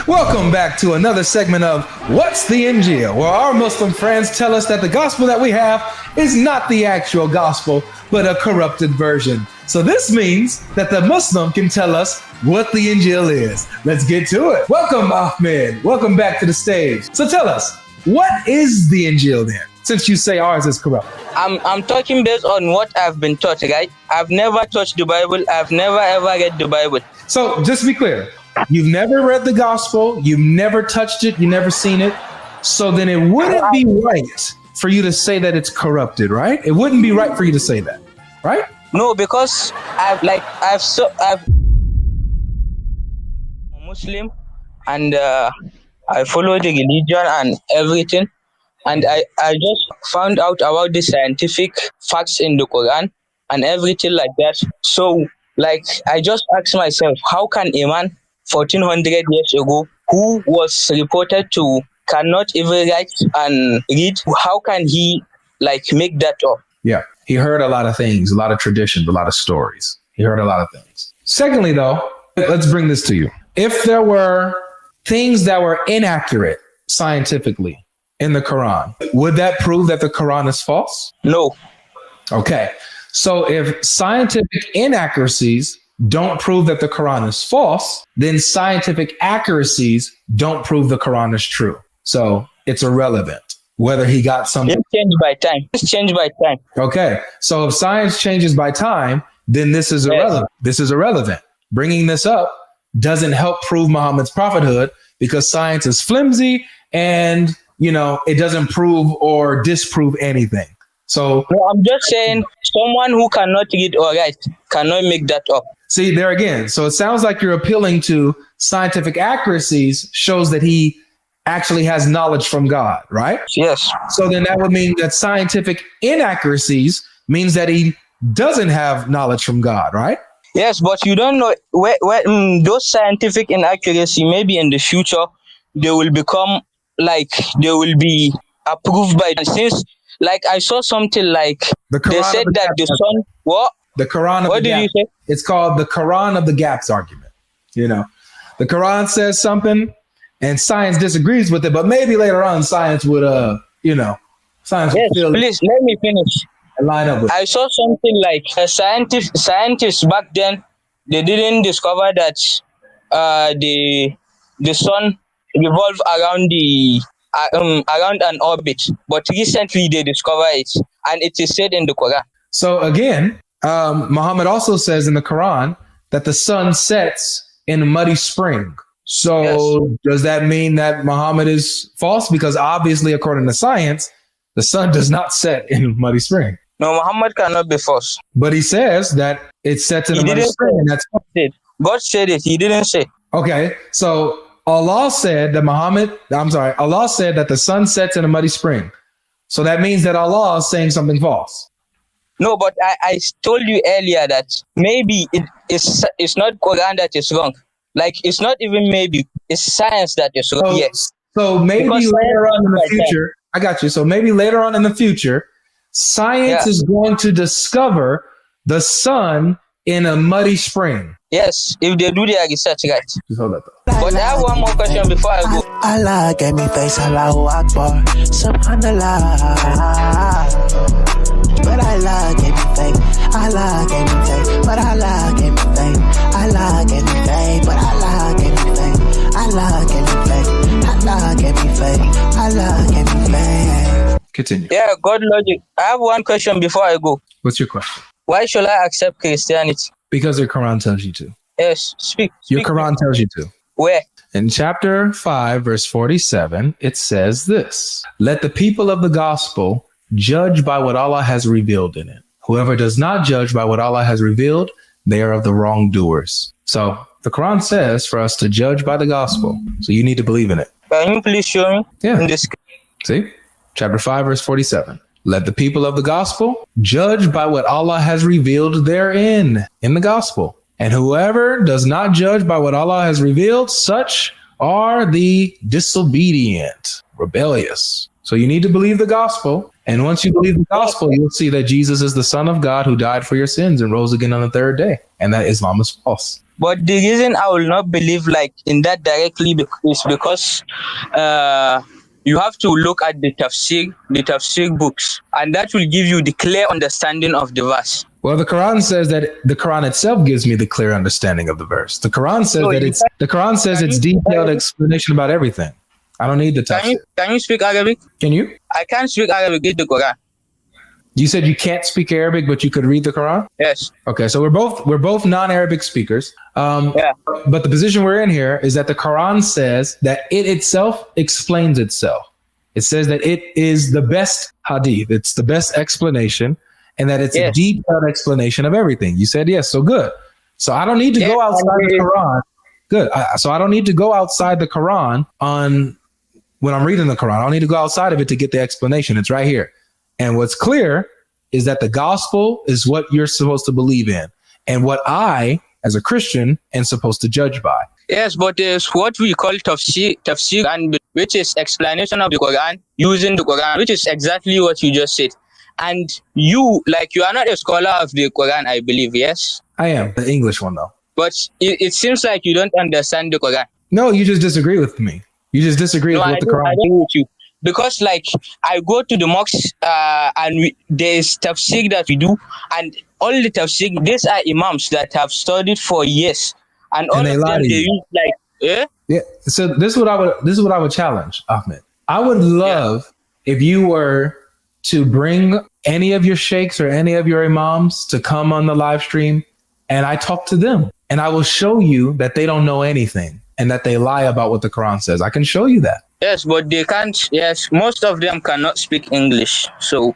Welcome back to another segment of What's the Injil, where our Muslim friends tell us that the gospel that we have is not the actual gospel, but a corrupted version. So this means that the Muslim can tell us what the Injil is. Let's get to it. Welcome, Ahmed. Welcome back to the stage. So tell us, what is the Injil then, since you say ours is corrupt? I'm talking based on what I've been taught, right? I've never touched the Bible. I've never ever read the Bible. So just to be clear, you've never read the gospel, you've never touched it, you've never seen it. So then it wouldn't be right for you to say that it's corrupted, right? It wouldn't be right for you to say that, right? No, because I'm a Muslim, and I follow the religion and everything. And I just found out about the scientific facts in the Quran and everything like that. So, I just asked myself, how can a man 1400 years ago who was reported to cannot even write and read, how can he make that up? Yeah, he heard a lot of things, a lot of traditions, a lot of stories. He heard a lot of things. Secondly, though, let's bring this to you. If there were things that were inaccurate scientifically in the Quran, would that prove that the Quran is false? No. Okay. So if scientific inaccuracies don't prove that the Quran is false, then scientific accuracies don't prove the Quran is true. So it's irrelevant whether he got something. It's changed by time. It's changed by time. Okay. So if science changes by time, then this is irrelevant. Yes. This is irrelevant. Bringing this up doesn't help prove Muhammad's prophethood because science is flimsy and it doesn't prove or disprove anything. So no, I'm just saying someone who cannot read or write cannot make that up. See, there again. So it sounds like you're appealing to scientific accuracies shows that he actually has knowledge from God, right? Yes. So then that would mean that scientific inaccuracies means that he doesn't have knowledge from God, right? Yes, but you don't know where those scientific inaccuracy, maybe in the future, they will become they will be approved by, since I saw something they said that the sun, what? The Quran of what the did gaps. you say? It's called the Quran of the gaps argument. The Quran says something and science disagrees with it, but maybe later on science would, science yes, would please, let me finish. And line up with it. I saw something like scientists back then, they didn't discover that the sun revolve around around an orbit, but recently they discovered it, and it is said in the Quran. So again, Muhammad also says in the Quran that the sun sets in a muddy spring. So yes. Does that mean that Muhammad is false? Because obviously, according to science, the sun does not set in a muddy spring. No, Muhammad cannot be false. But he says that it sets in a muddy spring. And that's God said it. He didn't say. Okay, so Allah said that Allah said that the sun sets in a muddy spring. So that means that Allah is saying something false. No, but I told you earlier that maybe it's not Quran that is wrong. It's not even maybe, it's science that is wrong. Yes. So maybe later on in the future, I got you. So maybe later on in the future, science is going to discover the sun in a muddy spring. Yes, if they do their research right. Just hold that though. But I have one more question before I go. Allah gave me face, Allahu Akbar, Subhanallah. But Allah gave me faith, Allah gave me faith, but Allah gave me faith, Allah gave me faith, but Allah gave me faith, Allah gave me faith, Allah gave me faith, Allah gave me faith. Continue. Yeah, GodLogic. I have one question before I go. What's your question? Why should I accept Christianity? Because your Quran tells you to. Yes, speak. Your Quran tells you to. Where? In chapter 5, verse 47, it says this: let the people of the gospel judge by what Allah has revealed in it. Whoever does not judge by what Allah has revealed, they are of the wrongdoers. So the Quran says for us to judge by the gospel. So you need to believe in it. Can you please show me? Yeah. In this? See? Chapter 5, verse 47. Let the people of the gospel judge by what Allah has revealed therein, in the gospel. And whoever does not judge by what Allah has revealed, such are the disobedient, rebellious. So you need to believe the gospel. And once you believe the gospel, you'll see that Jesus is the Son of God who died for your sins and rose again on the third day. And that Islam is false. But the reason I will not believe like in that directly is because you have to look at the tafsir books, and that will give you the clear understanding of the verse. Well, the Quran says that the Quran itself gives me the clear understanding of the verse. The Quran says it's detailed explanation about everything. I don't need the tafsir. Can you speak Arabic? Can you? I can't speak Arabic. Read the Quran. You said you can't speak Arabic, but you could read the Quran? Yes. Okay, so we're both non-Arabic speakers. But the position we're in here is that the Quran says that it itself explains itself. It says that it is the best hadith. It's the best explanation, and that it's a detailed explanation of everything. You said yes, so good. So I don't need to go outside the Quran. Good. So I don't need to go outside the Quran when I'm reading the Quran. I don't need to go outside of it to get the explanation. It's right here. And what's clear is that the gospel is what you're supposed to believe in, and what I, as a Christian, am supposed to judge by. Yes, but there's what we call tafsir, and which is explanation of the Quran using the Quran, which is exactly what you just said. And you are not a scholar of the Quran, I believe, yes? I am, the English one, though. But it seems like you don't understand the Quran. No, you just disagree with me. You just disagree with what the Quran. I don't with you. Because I go to the mosque and there's tafsir that we do, and all the tafsir, these are imams that have studied for years, and all of them they use Yeah. So this is what I would challenge, Ahmed. I would love if you were to bring any of your sheikhs or any of your imams to come on the live stream, and I talk to them, and I will show you that they don't know anything and that they lie about what the Quran says. I can show you that. Yes, but they can't. Yes, most of them cannot speak English. So,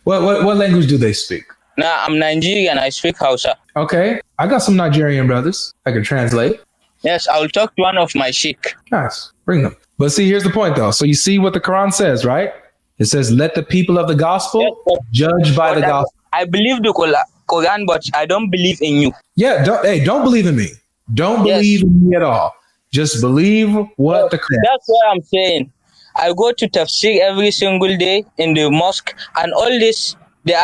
what language do they speak? Nah, I'm Nigerian. I speak Hausa. Okay, I got some Nigerian brothers I can translate. Yes, I will talk to one of my sheikh. Nice, bring them. But see, here's the point, though. So you see what the Quran says, right? It says, "Let the people of the gospel judge by the gospel." I believe the Quran, but I don't believe in you. Yeah, don't believe in me. Don't believe in me at all. Just believe what the Quran. That's what I'm saying. I go to tafsir every single day in the mosque, and all this, there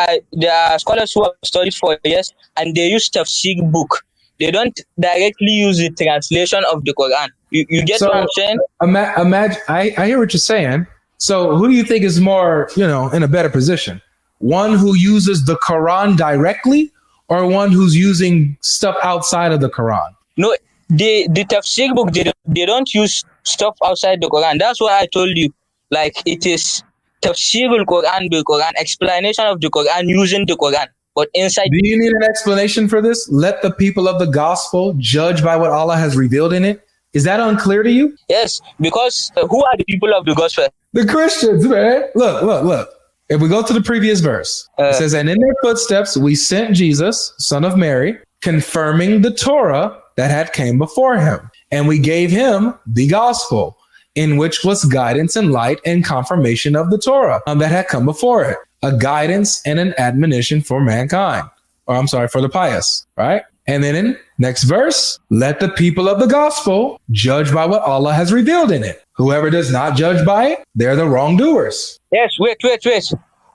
are scholars who have studied for years, and they use tafsir book. They don't directly use the translation of the Quran. You get what I'm saying? Imagine, I hear what you're saying. So who do you think is more, in a better position? One who uses the Quran directly, or one who's using stuff outside of the Quran? No, the tafsir book, they don't use stuff outside the Quran. That's what I told you. It is tafsir al-Quran bil Quran, explanation of the Quran using the Quran. But inside. Do you need an explanation for this? Let the people of the gospel judge by what Allah has revealed in it. Is that unclear to you? Yes, because who are the people of the gospel? The Christians, man. Look. If we go to the previous verse, it says, "And in their footsteps we sent Jesus, son of Mary, confirming the Torah that had came before him. And we gave him the gospel, in which was guidance and light and confirmation of the Torah that had come before it, a guidance and an admonition for mankind." For the pious, right? And then in next verse, "Let the people of the gospel judge by what Allah has revealed in it. Whoever does not judge by it, they're the wrongdoers." Yes, wait.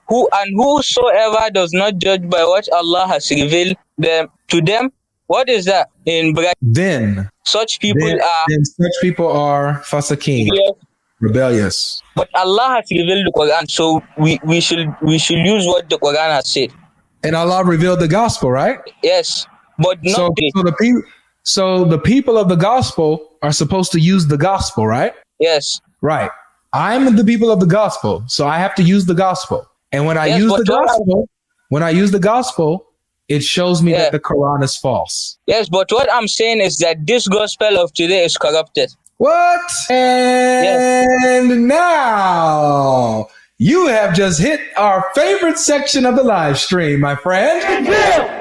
Whosoever does not judge by what Allah has revealed to them, what is that in bracket? Then such people are fasiqeen, rebellious. But Allah has revealed the Quran, so we should use what the Quran has said. And Allah revealed the gospel, right? Yes, but not so the people of the gospel are supposed to use the gospel, right? Yes. Right. I'm the people of the gospel, so I have to use the gospel. And when I use the gospel, it shows me that the Quran is false. Yes, but what I'm saying is that this gospel of today is corrupted. What? And now you have just hit our favorite section of the live stream, my friend.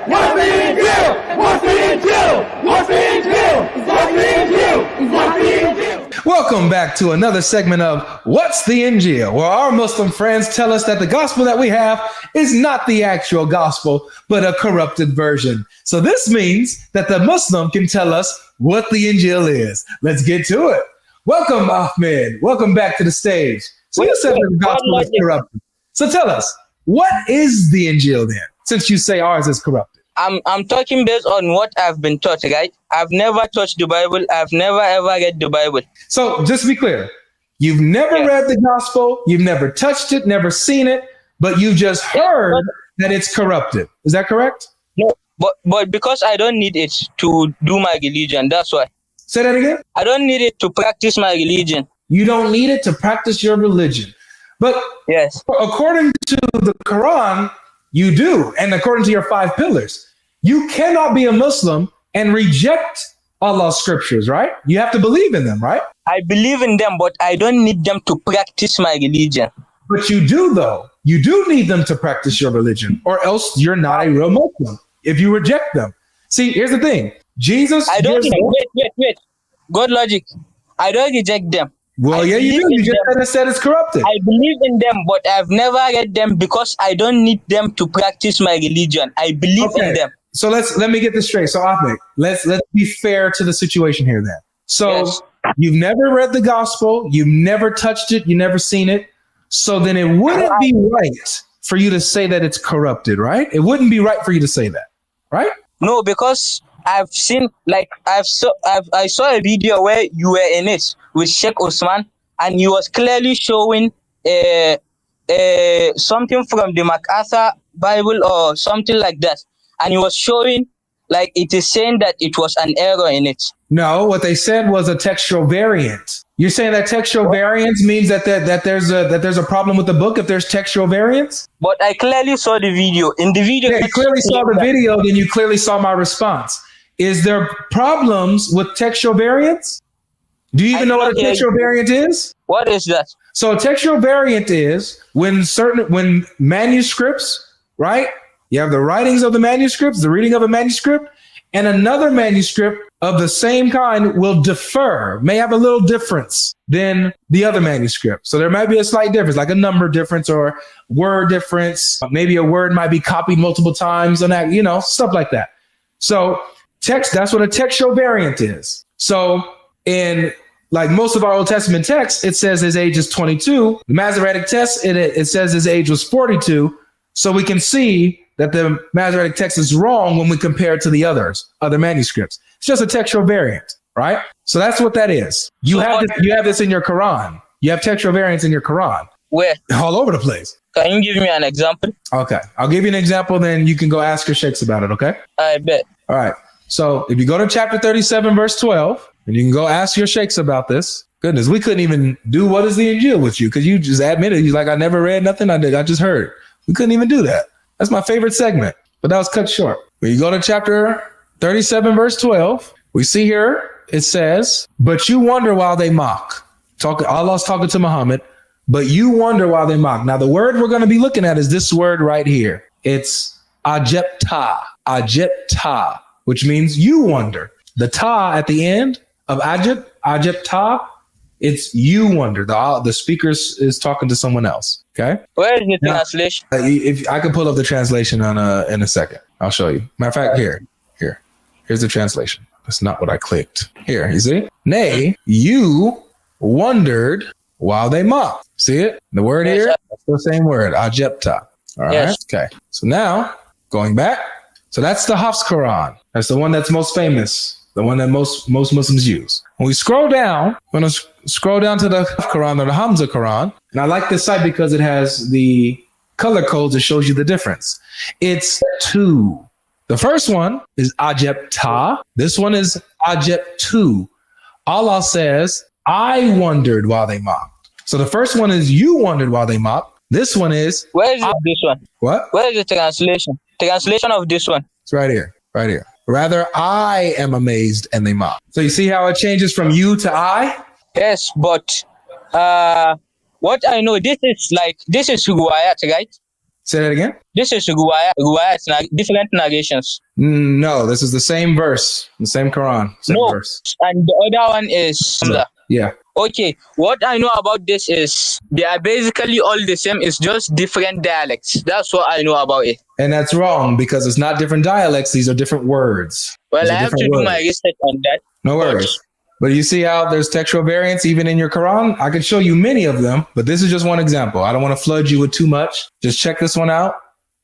What's the Injil? What's the Injil? What's the Injil? What's the Injil? What's the Injil? Welcome back to another segment of What's the Injil, where our Muslim friends tell us that the gospel that we have is not the actual gospel, but a corrupted version. So this means that the Muslim can tell us what the Injil is. Let's get to it. Welcome, Ahmed. Welcome back to the stage. So you said the gospel is corrupted. So tell us, what is the Injil then, since you say ours is corrupted? I'm talking based on what I've been taught, right? I've never touched the Bible. I've never ever read the Bible. So just to be clear, you've never read the gospel, you've never touched it, never seen it, but you just heard that it's corrupted. Is that correct? No, but because I don't need it to do my religion, that's why. Say that again? I don't need it to practice my religion. You don't need it to practice your religion. But yes, according to the Quran, you do. And according to your 5 pillars, you cannot be a Muslim and reject Allah's scriptures, right? You have to believe in them, right? I believe in them, but I don't need them to practice my religion. But you do, though. You do need them to practice your religion, or else you're not a real Muslim if you reject them. See, here's the thing. Jesus... Wait. GodLogic. I don't reject them. Well, yeah, you do. You just said it's corrupted. I believe in them, but I've never read them because I don't need them to practice my religion. I believe in them. So let me get this straight. So Ahmed, let's be fair to the situation here then. So you've never read the gospel, you've never touched it, you've never seen it. So then it wouldn't be right for you to say that it's corrupted, right? It wouldn't be right for you to say that, right? No, because I've seen, like, I saw a video where you were in it with Sheikh Uthman, and he was clearly showing something from the MacArthur Bible or something like that. And he was showing, like, it is saying that it was an error in it. No, what they said was a textual variant. You're saying that textual variance means that there's a problem with the book if there's textual variance? But I clearly saw the video. In the video, you clearly saw the video, then you clearly saw my response. Is there problems with textual variance? Do you even know what a textual variant is? What is that? So a textual variant is when manuscripts, right? You have the writings of the manuscripts, the reading of a manuscript, and another manuscript of the same kind will may have a little difference than the other manuscript. So there might be a slight difference, like a number difference or word difference. Maybe a word might be copied multiple times on that, stuff like that. So that's what a textual variant is. So in like most of our Old Testament texts, it says his age is 22. The Masoretic text, it says his age was 42. So we can see that the Masoretic text is wrong when we compare it to the other manuscripts. It's just a textual variant, right? So that's what that is. You have this in your Quran. You have textual variants in your Quran. Where? All over the place. Can you give me an example? Okay. I'll give you an example, then you can go ask your sheikhs about it, okay? I bet. All right. So if you go to chapter 37, verse 12, and you can go ask your sheikhs about this. Goodness, we couldn't even do what is the Injil with you because you just admitted, you're like, I never read nothing. I just heard. We couldn't even do that. That's my favorite segment, but that was cut short. When you go to chapter 37, verse 12, we see here, it says, but you wonder while they mock. Allah's talking to Muhammad, but you wonder while they mock. Now, the word we're going to be looking at is this word right here. It's ajepta, which means you wonder. The ta at the end of ajepta, it's you wonder. The speaker is talking to someone else. Okay. Where is the translation? If I can pull up the translation in a second, I'll show you. Matter of fact, here's the translation. That's not what I clicked. Here, you see? Nay, you wondered while they mocked. See it? The word here, that's the same word, ajepta. All right. Yes. Okay. So now going back. So that's the Hafs Quran. That's the one that's most famous. The one that most Muslims use. When we scroll down, we're going to scroll down to the Quran or the Hamza Quran. And I like this site because it has the color codes that shows you the difference. It's 2. The first one is Ajepta. This one is Ajep2. Allah says, I wondered while they mocked. So the first one is you wondered while they mocked. This one is... Where is this one? What? Where is the translation? Translation of this one. It's right here. Right here. Rather, I am amazed and they mock. So you see how it changes from you to I? Yes, but what I know, this is Ruwayat, right? Say that again? This is Ruwayat, different narrations. No, this is the same verse, the same Quran. Verse. And the other one is Hamza. Yeah. Okay, what I know about this is they are basically all the same. It's just different dialects. That's what I know about it. And that's wrong because it's not different dialects. These are different words. Well, I have to do my research on that. No worries. But you see how there's textual variants even in your Quran? I could show you many of them, but this is just one example. I don't want to flood you with too much. Just check this one out.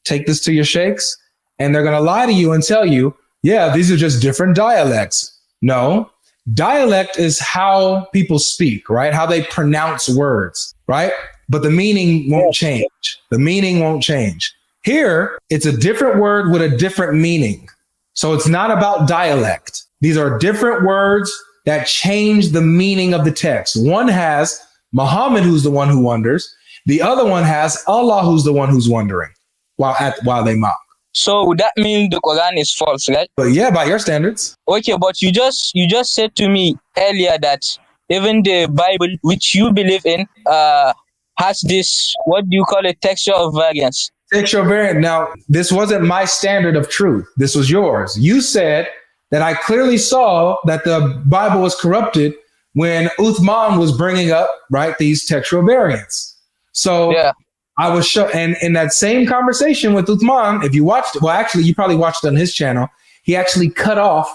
Take this to your sheikhs and they're going to lie to you and tell you, yeah, these are just different dialects. No, dialect is how people speak, right? How they pronounce words, right? But the meaning won't change. The meaning won't change. Here, it's a different word with a different meaning. So it's not about dialect. These are different words that change the meaning of the text. One has Muhammad, who's the one who wonders. The other one has Allah, who's the one who's wondering while they mock. So that means the Quran is false, right? But yeah, by your standards. Okay, but you just said to me earlier that even the Bible, which you believe in, has this, what do you call it, texture of variance? Texture of variance. Now, this wasn't my standard of truth. This was yours. You said that I clearly saw that the Bible was corrupted when Uthman was bringing up, right, these textual variants. So yeah. I was and in that same conversation with Uthman, if you watched, well, actually, you probably watched it on his channel. He actually cut off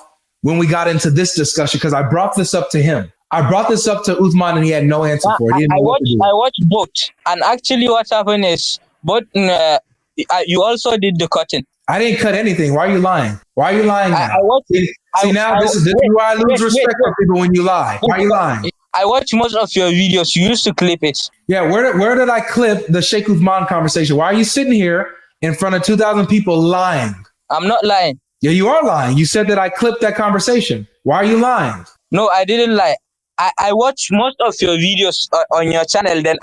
when we got into this discussion because I brought this up to him. I brought this up to Uthman and he had no answer for it. I watched both, and actually, what happened is both. You also did the cutting. I didn't cut anything. Why are you lying? Why are you lying now? This is why I lose respect for people when you lie. Why are you lying? I watch most of your videos. You used to clip it. Yeah, where did I clip the Sheikh Uthman conversation? Why are you sitting here in front of 2,000 people lying? I'm not lying. Yeah, you are lying. You said that I clipped that conversation. Why are you lying? No, I didn't lie. I watch most of your videos on your channel. Then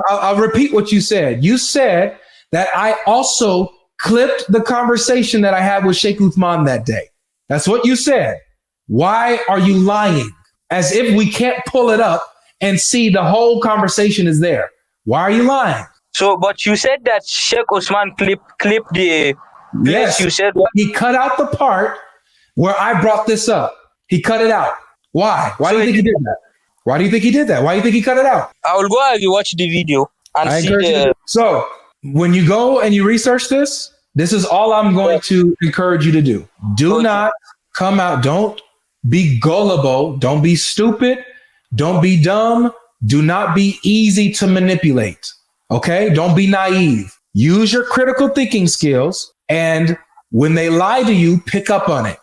I'll repeat what you said. You said that I also clipped the conversation that I had with Sheikh Uthman that day. That's what you said. Why are you lying? As if we can't pull it up and see the whole conversation is there. Why are you lying? So, but you said that Sheikh Uthman clipped the... Yes, you said he cut out the part where I brought this up. He cut it out. Why? Why do you think he did that? Why do you think he did that? Why do you think he cut it out? I will go and watch the video and see the... So, when you go and you research this is all I'm going to encourage you to do. Do not come out. Don't be gullible. Don't be stupid. Don't be dumb. Do not be easy to manipulate. Okay? Don't be naive. Use your critical thinking skills. And when they lie to you, pick up on it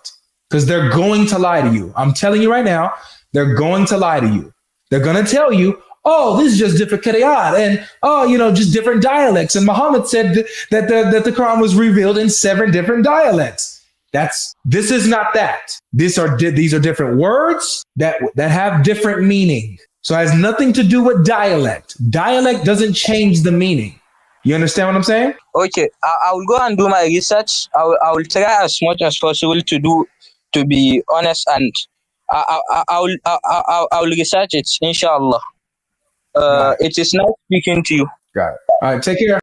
because they're going to lie to you. I'm telling you right now, they're going to lie to you. They're going to tell you, oh, this is just different qira'at and, just different dialects. And Muhammad said that the Quran was revealed in 7 different dialects. This is not that. These are different words that have different meaning. So it has nothing to do with dialect. Dialect doesn't change the meaning. You understand what I'm saying? Okay, I will go and do my research. I will try as much as possible to be honest, and I will research it, inshallah. It is nice speaking to you. Got it. All right, take care.